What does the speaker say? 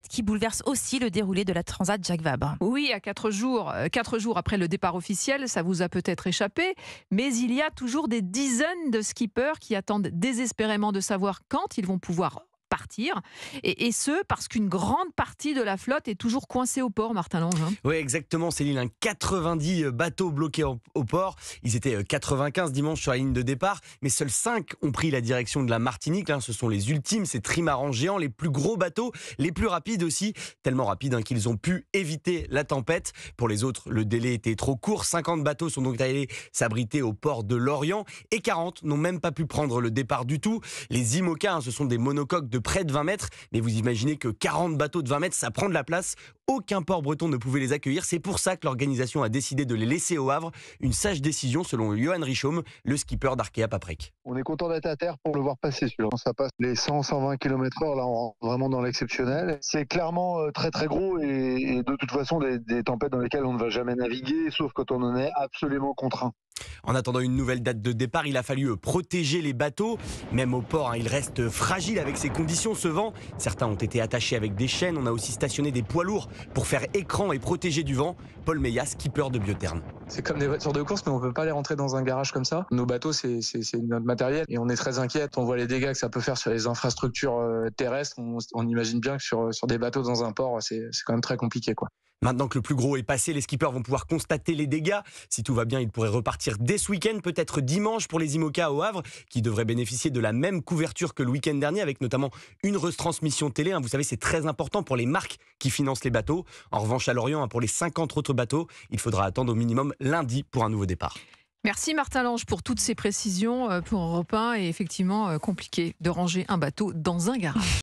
qui bouleverse aussi le déroulé de la Transat Jacques Vabre. Oui, à 4 jours après le départ officiel, ça vous a peut-être échappé, mais il y a toujours des dizaines de skippers qui attendent désespérément de savoir quand ils vont pouvoir partir, et ce, parce qu'une grande partie de la flotte est toujours coincée au port, Martin Lange. Oui, exactement, Céline. 90 bateaux bloqués au port. Ils étaient 95 dimanche sur la ligne de départ, mais seuls 5 ont pris la direction de la Martinique. Ce sont les ultimes, ces trimarans géants, les plus gros bateaux, les plus rapides aussi. Tellement rapides qu'ils ont pu éviter la tempête. Pour les autres, le délai était trop court. 50 bateaux sont donc allés s'abriter au port de Lorient et 40 n'ont même pas pu prendre le départ du tout. Les IMOCA, ce sont des monocoques de près de 20 mètres, mais vous imaginez que 40 bateaux de 20 mètres, ça prend de la place. Aucun port breton ne pouvait les accueillir. C'est pour ça que l'organisation a décidé de les laisser au Havre. Une sage décision selon Johan Richaume, le skipper d'Arkea Paprec. On est content d'être à terre pour le voir passer celui-là. Ça passe les 100-120 km/h, là on rentre vraiment dans l'exceptionnel. C'est clairement très très gros et de toute façon des tempêtes dans lesquelles on ne va jamais naviguer, sauf quand on en est absolument contraint. En attendant une nouvelle date de départ, il a fallu protéger les bateaux. Même au port, il reste fragile avec ces conditions, ce vent. Certains ont été attachés avec des chaînes. On a aussi stationné des poids lourds pour faire écran et protéger du vent. Paul Meillat, skipper de Bioterne. C'est comme des voitures de course, mais on ne peut pas les rentrer dans un garage comme ça. Nos bateaux, c'est notre matériel et on est très inquiets. On voit les dégâts que ça peut faire sur les infrastructures terrestres. On imagine bien que sur des bateaux dans un port, c'est quand même très compliqué, quoi. Maintenant que le plus gros est passé, les skippers vont pouvoir constater les dégâts. Si tout va bien, ils pourraient repartir dès ce week-end, peut-être dimanche pour les IMOCA au Havre, qui devraient bénéficier de la même couverture que le week-end dernier, avec notamment une retransmission télé. Vous savez, c'est très important pour les marques qui financent les bateaux. En revanche, à Lorient, pour les 50 autres bateaux, il faudra attendre au minimum lundi pour un nouveau départ. Merci Martin Lange pour toutes ces précisions pour Europe 1, et effectivement compliqué de ranger un bateau dans un garage.